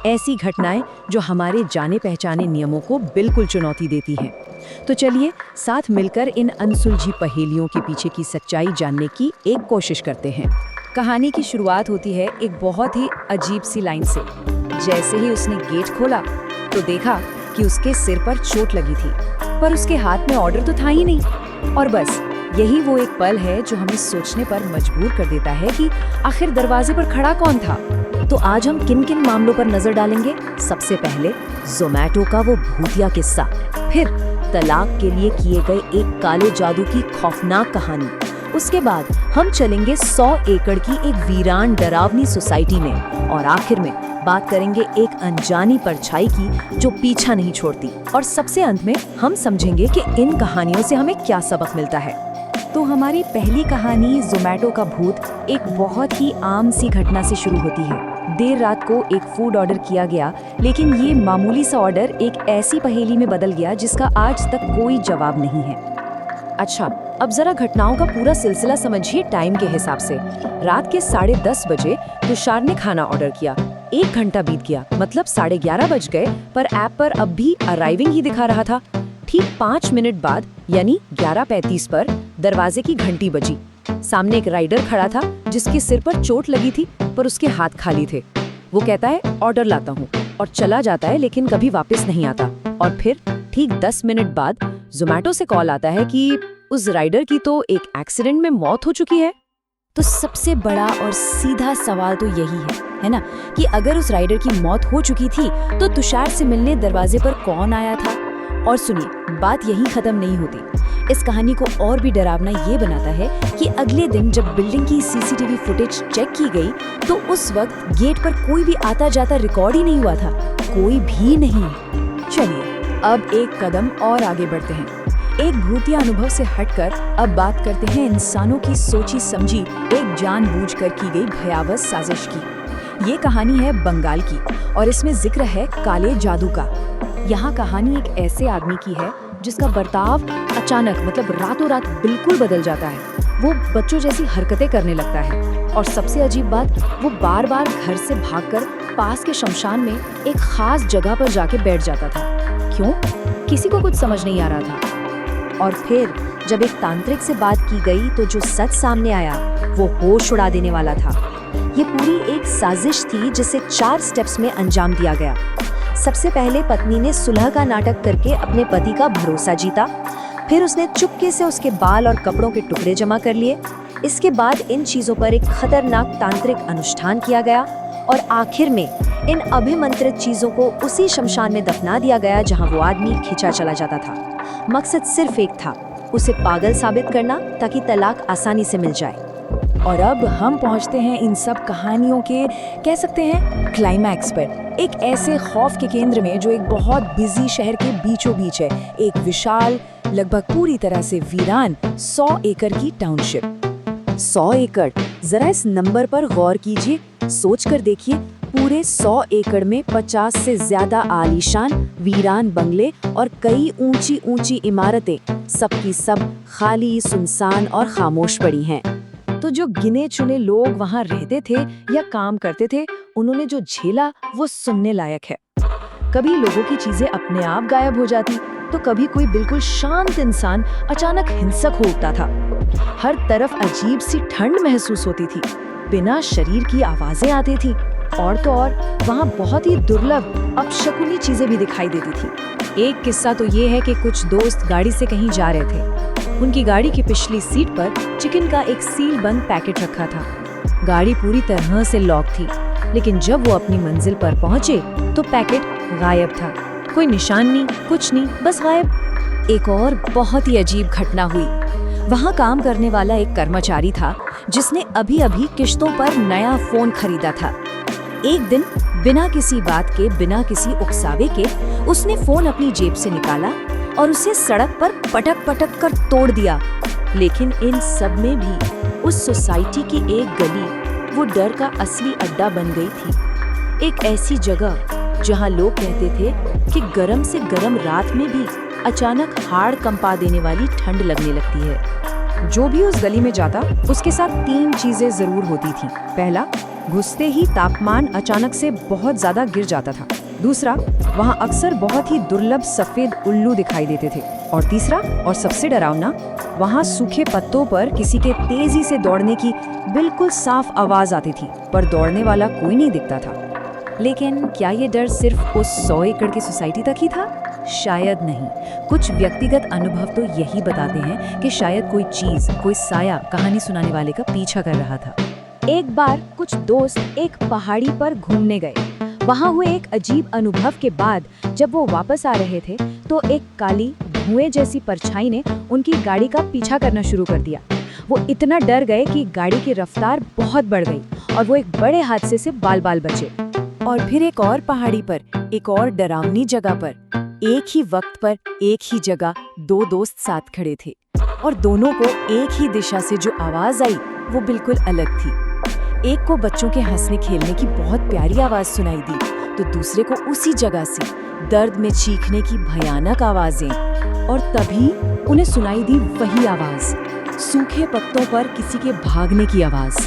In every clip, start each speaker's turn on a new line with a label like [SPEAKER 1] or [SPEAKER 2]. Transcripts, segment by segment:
[SPEAKER 1] ऐसी घटनाएं जो हमारे जाने पहचाने नियमों को बिल्कुल चुनौती देती हैं। तो चलिए साथ मिलकर इन अनसुलझी पहेलियों के पीछे की सच्चाई जानने की एक कोशिश करते हैं। कहानी की शुरुआत होती है एक बहुत ही अजीब सी लाइन से। जैसे ही उसने गेट खोला तो देखा कि उसके सिर पर चोट लगी थी, पर उसके हाथ में ऑर्डर तो था ही नहीं। और बस यही वो एक पल है जो हमें सोचने पर मजबूर कर देता है कि आखिर दरवाजे पर खड़ा कौन था। तो आज हम किन किन मामलों पर नजर डालेंगे? सबसे पहले ज़ोमैटो का वो भूतिया किस्सा, फिर तलाक के लिए किए गए एक काले जादू की खौफनाक कहानी, उसके बाद हम चलेंगे 100 एकड़ की एक वीरान डरावनी सोसाइटी में, और आखिर में बात करेंगे एक अनजानी परछाई की जो पीछा नहीं छोड़ती। और सबसे अंत में हम समझेंगे कि इन कहानियों से हमें क्या सबक मिलता है। तो हमारी पहली कहानी ज़ोमैटो का भूत एक बहुत ही आम सी घटना से शुरू होती है। देर रात को एक फूड ऑर्डर किया गया, लेकिन ये मामूली सा ऑर्डर एक ऐसी पहेली में बदल गया जिसका आज तक कोई जवाब नहीं है। अच्छा, अब जरा घटनाओं का पूरा सिलसिला समझिए टाइम के हिसाब से। रात के 10:30 बजे तुषार ने खाना ऑर्डर किया। 1 घंटा बीत गया, मतलब 11:30 बज गए, पर ऐप पर अब भी अराइविंग ही दिखा रहा था। ठीक 5 मिनट बाद यानी 11:35 पर दरवाजे की घंटी बजी। सामने एक राइडर खड़ा था जिसके सिर पर चोट लगी थी, पर उसके हाथ खाली थे। वो कहता है ऑर्डर लाता हूँ और चला जाता है, लेकिन कभी वापस नहीं आता। और फिर ठीक 10 मिनट बाद ज़ोमैटो से कॉल आता है कि उस राइडर की तो एक एक्सीडेंट में मौत हो चुकी है। तो सबसे बड़ा और सीधा सवाल तो यही है ना, कि अगर उस राइडर की मौत हो चुकी थी तो तुषार से मिलने दरवाजे पर कौन आया था? और सुनिए, बात यहीं खत्म नहीं होती। इस कहानी को और भी डरावना ये बनाता है कि अगले दिन जब बिल्डिंग की सीसीटीवी फुटेज चेक की गई तो उस वक्त गेट पर कोई भी आता जाता रिकॉर्ड ही नहीं हुआ था, कोई भी नहीं। चलिए अब एक कदम और आगे बढ़ते हैं। एक भूतिया अनुभव से हटकर अब बात करते हैं इंसानों की सोची समझी एक जानबूझकर की गई भयावह साजिश की। ये कहानी है बंगाल की और इसमें जिक्र है काले जादू का। यहाँ कहानी एक ऐसे आदमी की है जिसका बर्ताव अचानक, मतलब रातों रात बिल्कुल बदल जाता है। वो बच्चों जैसी हरकतें करने लगता है, और सबसे अजीब बात, वो बार बार घर से भागकर पास के शमशान में एक खास जगह पर जाके बैठ जाता था। क्यों? किसी को कुछ समझ नहीं आ रहा था। और फिर जब एक तांत्रिक से बात की गई तो जो सच सामने आया वो होश उड़ा देने वाला था। ये पूरी एक साजिश थी जिसे 4 स्टेप्स में अंजाम दिया गया। सबसे पहले पत्नी ने सुलह का नाटक करके अपने पति का भरोसा जीता। फिर उसने चुपके से उसके बाल और कपड़ों के टुकड़े जमा कर लिए। इसके बाद इन चीजों पर एक खतरनाक तांत्रिक अनुष्ठान किया गया, और आखिर में इन अभिमंत्रित चीजों को उसी शमशान में दफना दिया गया जहां वो आदमी खिंचा चला जाता था। मकसद सिर्फ एक था, उसे पागल साबित करना, ताकि तलाक आसानी से मिल जाए। और अब हम पहुंचते हैं इन सब कहानियों के, कह सकते हैं, क्लाइमैक्स पर। एक ऐसे खौफ के केंद्र में जो एक बहुत बिजी शहर के बीचों बीच है। एक विशाल, लगभग पूरी तरह से वीरान 100 एकड़ की टाउनशिप। 100 एकड़, जरा इस नंबर पर गौर कीजिए, सोच कर देखिए। पूरे 100 एकड़ में 50 से ज्यादा आलीशान वीरान बंगले और कई ऊंची ऊंची इमारतें, सबकी सब खाली, सुनसान और खामोश पड़ी हैं। तो जो गिने चुने लोग वहाँ रहते थे या काम करते थे, उन्होंने जो झेला वो सुनने लायक है। कभी लोगों की चीजें अपने आप गायब हो जाती, तो कभी कोई बिल्कुल शांत इंसान अचानक हिंसक हो उठता था। हर तरफ अजीब सी ठंड महसूस होती थी, बिना शरीर की आवाजें आती थी, और तो और वहाँ बहुत ही दुर्लभ अपशकुनी चीजें भी दिखाई देती थी। एक किस्सा तो ये है कि कुछ दोस्त गाड़ी से कहीं जा रहे थे। उनकी गाड़ी की पिछली सीट पर चिकन का एक सील बंद पैकेट रखा था। गाड़ी पूरी तरह से लॉक थी, लेकिन जब वो अपनी मंजिल पर पहुंचे तो पैकेट गायब था। कोई निशान नहीं, कुछ नहीं, बस गायब। एक और बहुत ही अजीब घटना हुई। वहाँ काम करने वाला एक कर्मचारी था जिसने अभी अभी किश्तों पर नया फोन खरीदा था। एक दिन बिना किसी बात के, बिना किसी उकसावे के, उसने फोन अपनी जेब से निकाला और उसे सड़क पर पटक पटक कर तोड़ दिया। लेकिन इन सब में भी उस सोसाइटी की एक गली वो डर का असली अड्डा बन गई थी। एक ऐसी जगह जहां लोग कहते थे कि गरम से गरम रात में भी अचानक हाड़ कंपा देने वाली ठंड लगने लगती है। जो भी उस गली में जाता उसके साथ 3 चीजें जरूर होती थी। पहला, घुसते ही तापमान अचानक से बहुत ज्यादा गिर जाता था। दूसरा, वहाँ अक्सर बहुत ही दुर्लभ सफेद उल्लू दिखाई देते थे। और तीसरा और सबसे डरावना, वहाँ सूखे पत्तों पर किसी के तेजी से दौड़ने की बिल्कुल साफ आवाज आती थी, पर दौड़ने वाला कोई नहीं दिखता था। लेकिन क्या ये डर सिर्फ उस 100 एकड़ की सोसाइटी तक ही था? शायद नहीं। कुछ व्यक्तिगत अनुभव तो यही बताते हैं कि शायद कोई चीज, कोई साया कहानी सुनाने वाले का पीछा कर रहा था। एक बार कुछ दोस्त एक पहाड़ी पर घूमने गए। वहाँ हुए एक अजीब अनुभव के बाद जब वो वापस आ रहे थे तो एक काली धुएं जैसी परछाई ने उनकी गाड़ी का पीछा करना शुरू कर दिया। वो इतना डर गए कि गाड़ी की रफ्तार बहुत बढ़ गई और वो एक बड़े हादसे से बाल बाल बचे। और फिर एक और पहाड़ी पर, एक और डरावनी जगह पर, एक ही वक्त पर एक ही जगह दो दोस्त साथ खड़े थे और दोनों को एक ही दिशा से जो आवाज आई वो बिल्कुल अलग थी। एक को बच्चों के हंसने खेलने की बहुत प्यारी आवाज सुनाई दी तो दूसरे को उसी जगह से दर्द में चीखने की भयानक आवाजें। और तभी उन्हें सुनाई दी वही आवाज, सूखे पत्तों पर किसी के भागने की आवाज।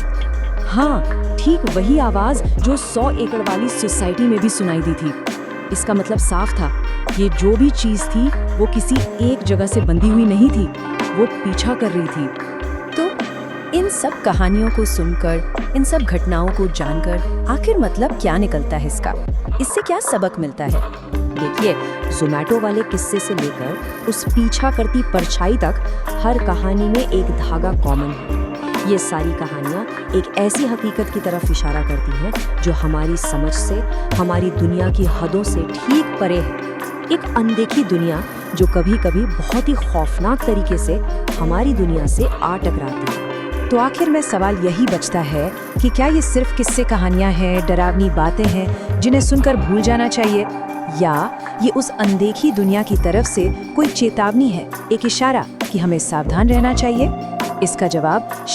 [SPEAKER 1] हाँ, ठीक वही आवाज जो 100 एकड़ वाली सोसाइटी में भी सुनाई दी थी। इसका मतलब साफ था, ये जो भी चीज थी वो किसी एक जगह से बंधी हुई नहीं थी, वो पीछा कर रही थी। तो इन सब कहानियों को सुनकर, इन सब घटनाओं को जानकर आखिर मतलब क्या निकलता है इसका? इससे क्या सबक मिलता है? देखिए, ज़ोमैटो वाले किस्से से लेकर उस पीछा करती परछाई तक हर कहानी में एक धागा कॉमन है। ये सारी कहानियाँ एक ऐसी हकीकत की तरफ इशारा करती हैं जो हमारी समझ से, हमारी दुनिया की हदों से ठीक परे है। एक अनदेखी दुनिया जो कभी कभी बहुत ही खौफनाक तरीके से हमारी दुनिया से आ टकराती है। तो आखिर में सवाल यही बचता है कि क्या ये सिर्फ किस्से कहानियाँ हैं, डरावनी बातें हैं जिन्हें सुनकर भूल जाना चाहिए, या ये उस अनदेखी दुनिया की तरफ से कोई चेतावनी है, एक इशारा कि हमें सावधान रहना चाहिए? इसका जवाब